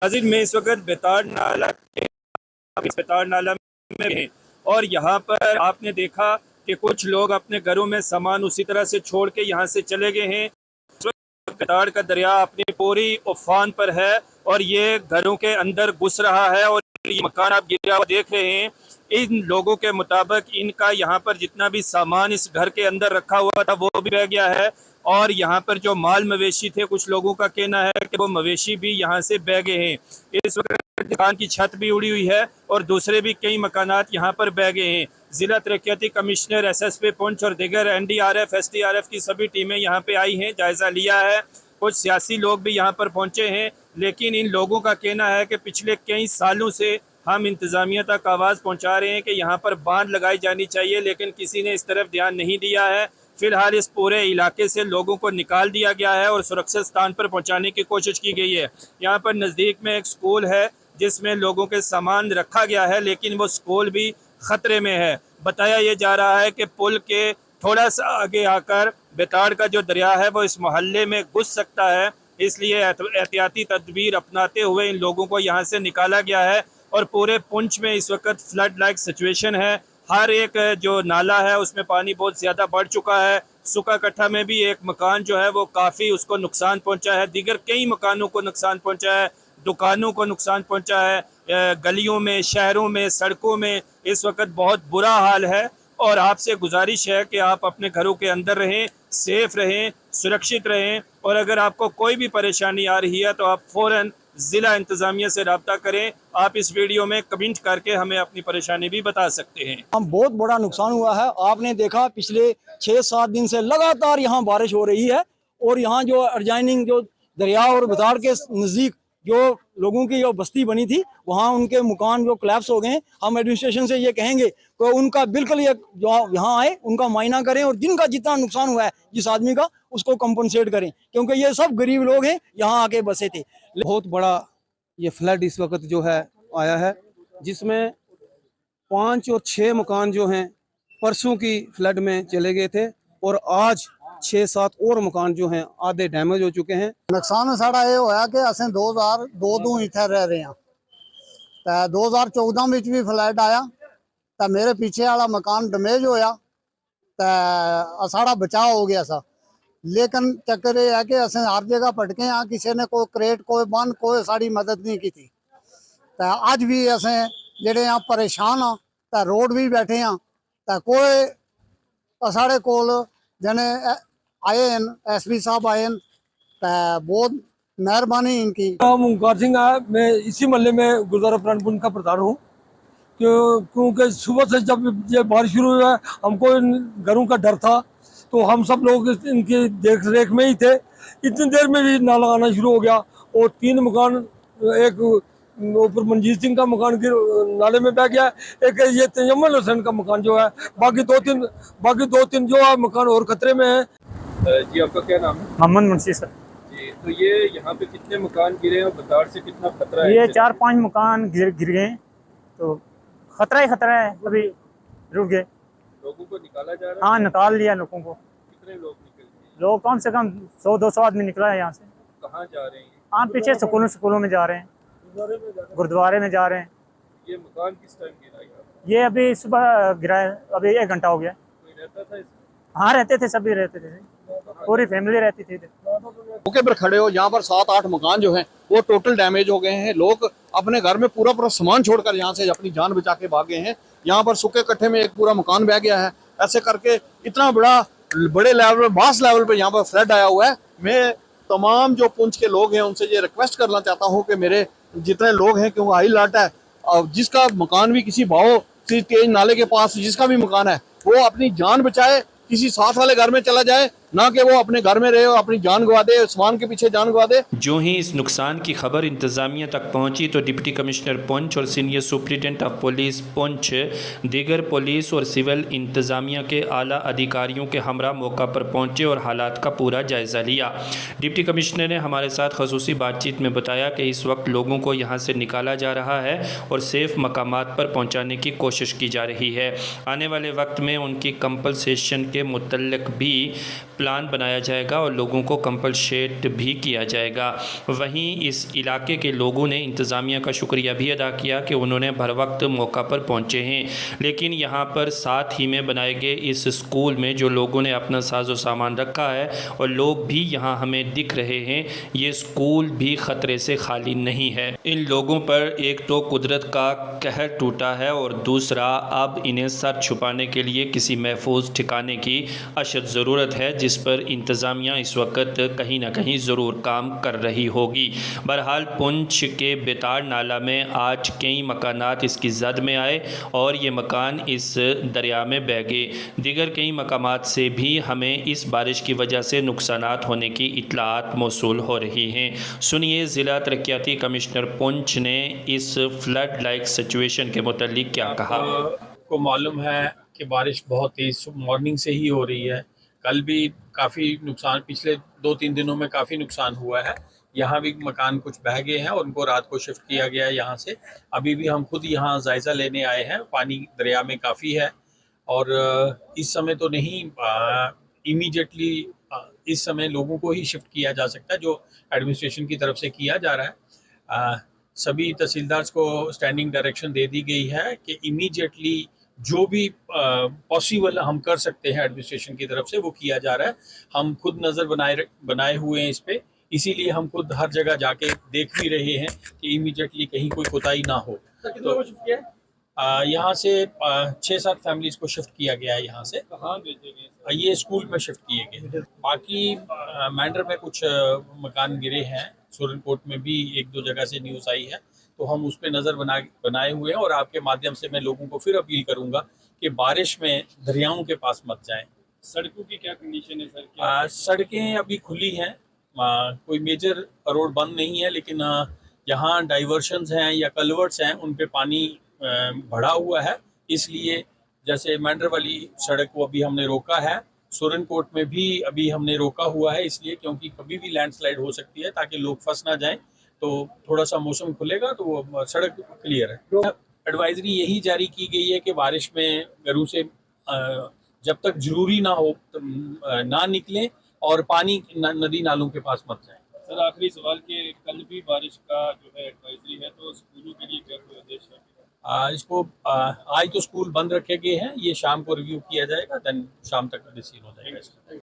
नाज़रीन, मैं इस वक्त बेताड़ नाला में हैं और यहाँ पर आपने देखा कि कुछ लोग अपने घरों में सामान उसी तरह से छोड़ के यहाँ से चले गए हैं। बेताड़ का दरिया अपनी पूरी उफान पर है और ये घरों के अंदर घुस रहा है और ये मकान आप गिरा हुआ देख रहे हैं। इन लोगों के मुताबिक इनका यहाँ पर जितना भी सामान इस घर के अंदर रखा हुआ था वो भी रह गया है और यहाँ पर जो माल मवेशी थे, कुछ लोगों का कहना है कि वो मवेशी भी यहाँ से बह गए हैं। इस वक्त दुकान की छत भी उड़ी हुई है और दूसरे भी कई मकानात यहाँ पर बह गए हैं। जिला तरक्याती कमिश्नर SSP पुंछ और दीगर NDRF SDRF की सभी टीमें यहाँ पे आई हैं, जायज़ा लिया है। कुछ सियासी लोग भी यहाँ पर पहुँचे हैं, लेकिन इन लोगों का कहना है कि पिछले कई सालों से हम इंतज़ामिया तक आवाज़ पहुँचा रहे हैं कि यहाँ पर बांध लगाई जानी चाहिए, लेकिन किसी ने इस तरफ ध्यान नहीं दिया है। फिलहाल इस पूरे इलाके से लोगों को निकाल दिया गया है और सुरक्षित स्थान पर पहुँचाने की कोशिश की गई है। यहाँ पर नज़दीक में एक स्कूल है जिसमें लोगों के सामान रखा गया है, लेकिन वो स्कूल भी ख़तरे में है। बताया ये जा रहा है कि पुल के थोड़ा सा आगे आकर बेताड़ का जो दरिया है वो इस मोहल्ले में घुस सकता है, इसलिए एहतियाती तदबीर अपनाते हुए इन लोगों को यहाँ से निकाला गया है। और पूरे पुंछ में इस वक्त फ्लड लाइक सिचुएशन है। हर एक जो नाला है उसमें पानी बहुत ज़्यादा बढ़ चुका है। सुका कट्ठा में भी एक मकान जो है वो काफ़ी उसको नुकसान पहुंचा है, दीगर कई मकानों को नुकसान पहुंचा है, दुकानों को नुकसान पहुंचा है। गलियों में, शहरों में, सड़कों में इस वक्त बहुत बुरा हाल है और आपसे गुजारिश है कि आप अपने घरों के अंदर रहें, सेफ रहें, सुरक्षित रहें और अगर आपको कोई भी परेशानी आ रही है तो आप फ़ौरन ज़िला इंतज़ामिया से रब्ता करें। आप इस वीडियो में कमेंट करके हमें अपनी परेशानी भी बता सकते हैं। हम बहुत बड़ा नुकसान हुआ है। आपने देखा पिछले 6-7 दिन से लगातार यहाँ बारिश हो रही है और यहाँ जो अर्जाइनिंग जो दरिया और बेताड़ के नज़दीक जो लोगों की जो बस्ती बनी थी वहाँ उनके मकान जो कोलैप्स हो गए। हम एडमिनिस्ट्रेशन से ये कहेंगे कि उनका बिल्कुल ये जो यहाँ आए उनका मायना करें और जिनका जितना नुकसान हुआ है जिस आदमी का उसको कंपनसेट करें, क्योंकि ये सब गरीब लोग हैं यहाँ आके बसे थे। बहुत बड़ा ये फ्लड इस वक्त जो है आया है, जिसमें 5 और 6 मकान जो हैं परसों की फ्लड में चले गए थे और आज 6-7 और मकान जो हैं आधे डैमेज हो चुके हैं। नुकसान साड़ा ये होया कि असें 2002 ਤੋਂ ਇੱਥੇ रह रहे हैं तो 2014 ਵਿੱਚ भी फ्लड आया तो मेरे पीछे वाला मकान डैमेज होया तो साड़ा बचाव हो गया सा। लेकिन चक्कर ये है कि असें हर जगह भटके हाँ, किसी ने कोई क्रेट कोई बन कोई साड़ी मदद नहीं की थी। तो अज भी असें जेडे हाँ परेशान हाँ, तो रोड भी बैठे हाँ, तो कोई साढ़े कोल जने आए हैं, SP साहब आए हैं, तो बहुत मेहरबानी इनकी। नाम ओंकार सिंह है, मैं इसी मोहल्ले में गुरुद्वारा प्राणपुंज का प्रधान हूँ। क्योंकि सुबह से जब ये बारिश शुरू हुआ हमको घरों का डर था, तो हम सब लोग इनकी देख रेख में ही थे। इतनी देर में भी नाला आना शुरू हो गया और 3 मकान, एक ऊपर मंजीत सिंह का मकान नाले में बह गया, एक ये तजम्मुल हुसैन का मकान जो है, बाकी दो तीन जो है मकान और खतरे में है। जी, आपका क्या नाम है? मोहम्मद मुंशी सर। जी, तो ये यहाँ पे कितने मकान गिरे हैं और बेताड़ से कितना खतरा है? ये 4-5 मकान गिर गए, तो खतरा ही खतरा है। अभी रुक गए, लोगों को निकाला जा रहा है? हाँ, निकाल लिया लोगों को। कितने लोग निकल गए? लोग कम से कम 100-200 आदमी निकला है यहाँ से। कहाँ जा रहे हैं? हाँ, पीछे स्कूलों में जा रहे हैं, गुरुद्वारे में जा रहे हैं। ये मकान किस टाइम गिरा है? ये अभी सुबह गिरा है, अभी 1 घंटा हो गया। कोई रहता था इसमें? हाँ, रहते थे, सभी रहते थे, पूरी फैमिली रहती थी। मौके पर खड़े हो, यहाँ पर 7-8 मकान जो हैं वो टोटल डैमेज हो गए हैं। लोग अपने घर में पूरा सामान छोड़कर यहाँ से अपनी जान बचा के भागे हैं। यहाँ पर सूखे कट्ठे में एक पूरा मकान बह गया है। ऐसे करके इतना बड़े लेवल वास्ट लेवल पे यहाँ पर फ्लड आया हुआ है। मैं तमाम जो पुंछ के लोग हैं उनसे ये रिक्वेस्ट करना चाहता हूँ कि मेरे जितने लोग हैं, क्योंकि हाई अलर्ट है, और जिसका मकान भी किसी भाव तेज नाले के पास जिसका भी मकान है वो अपनी जान बचाए, किसी साथ वाले घर में चला जाए, ना कि वो अपने घर में रहे और अपनी जान गवा दे, सामान के पीछे जान गवा दे। जो ही इस नुकसान की खबर इंतज़ामिया तक पहुंची तो डिप्टी कमिश्नर पुंछ और senior superintendent of police Poonch, दीगर पुलिस और सिविल इंतज़ामिया के आला अधिकारियों के हमरा मौका पर पहुंचे और हालात का पूरा जायज़ा लिया। डिप्टी कमिश्नर ने हमारे साथ खसूसी बातचीत में बताया कि इस वक्त लोगों को यहाँ से निकाला जा रहा है और सेफ मकामात पर पहुँचाने की कोशिश की जा रही है। आने वाले वक्त में उनकी कंपलसेशन के मुतल्लिक भी प्लान बनाया जाएगा और लोगों को कंपलसेट भी किया जाएगा। वहीं इस इलाके के लोगों ने इंतज़ामिया का शुक्रिया भी अदा किया कि उन्होंने भर वक्त मौका पर पहुंचे हैं। लेकिन यहां पर साथ ही में बनाए गए इस स्कूल में जो लोगों ने अपना साजो सामान रखा है और लोग भी यहां हमें दिख रहे हैं, ये स्कूल भी ख़तरे से खाली नहीं है। इन लोगों पर एक तो कुदरत का कहर टूटा है और दूसरा अब इन्हें सर छुपाने के लिए किसी महफूज ठिकाने की अशद ज़रूरत है, जिस पर इंतज़ामिया इस वक्त कहीं ना कहीं ज़रूर काम कर रही होगी। बहरहाल पुंछ के बेताड़ नाला में आज कई मकानात इसकी जद में आए और ये मकान इस दरिया में बह गए। दीगर कई मकामात से भी हमें इस बारिश की वजह से नुकसानात होने की इत्तलात मौसूल हो रही हैं। सुनिए ज़िला तरक्याती कमिश्नर पुंछ ने इस फ्लड लाइक सिचुएशन के मुतालिक क्या कहा। को मालूम है कि बारिश बहुत तेज़ मॉर्निंग से ही हो रही है। कल भी काफ़ी नुकसान, पिछले 2-3 दिनों में काफ़ी नुकसान हुआ है। यहाँ भी मकान कुछ बह गए हैं और उनको रात को शिफ्ट किया गया है यहाँ से। अभी भी हम खुद यहाँ जायज़ा लेने आए हैं। पानी दरिया में काफ़ी है और इस समय तो नहीं, इमीडिएटली इस समय लोगों को ही शिफ्ट किया जा सकता है, जो एडमिनिस्ट्रेशन की तरफ से किया जा रहा है। सभी तहसीलदार्स को स्टैंडिंग डायरेक्शन दे दी गई है कि इमीडिएटली जो भी पॉसिबल हम कर सकते हैं एडमिनिस्ट्रेशन की तरफ से वो किया जा रहा है। हम खुद नज़र बनाए हुए हैं इस पे, इसीलिए हम खुद हर जगह जाके देख भी रहे हैं कि इमीडिएटली कहीं कोई कोताही ना हो। तो यहाँ से 6-7 फैमिलीज को शिफ्ट किया गया है। यहाँ से कहाँ भेजे गए? ये स्कूल में शिफ्ट किए गए। बाकी मैंडर में कुछ मकान गिरे हैं। सुरनकोट में भी 1-2 जगह से न्यूज़ आई है, तो हम उस पर नज़र बनाए हुए हैं। और आपके माध्यम से मैं लोगों को फिर अपील करूंगा कि बारिश में दरियाओं के पास मत जाएं। सड़कों की क्या कंडीशन है सर? सड़कें अभी खुली हैं, कोई मेजर रोड बंद नहीं है, लेकिन जहाँ डाइवर्शंस हैं या कल्वर्ट्स हैं उन पे पानी बढ़ा हुआ है। इसलिए जैसे मैंडर वाली सड़क को अभी हमने रोका है, सुरनकोट में भी अभी हमने रोका हुआ है, इसलिए क्योंकि कभी भी लैंडस्लाइड हो सकती है, ताकि लोग फंस ना जाएं। तो थोड़ा सा मौसम खुलेगा तो वो सड़क क्लियर है। एडवाइजरी यही जारी की गई है कि बारिश में घरों से जब तक ज़रूरी ना हो ना निकलें और पानी नदी नालों के पास मत जाएं। सर आखिरी सवाल के कल भी बारिश का जो है एडवाइजरी है, तो स्कूलों के लिए क्या कोई आदेश है? आज तो स्कूल बंद रखे गए हैं, ये शाम को रिव्यू किया जाएगा, देन शाम तक डिसीजन हो जाएगा इसका।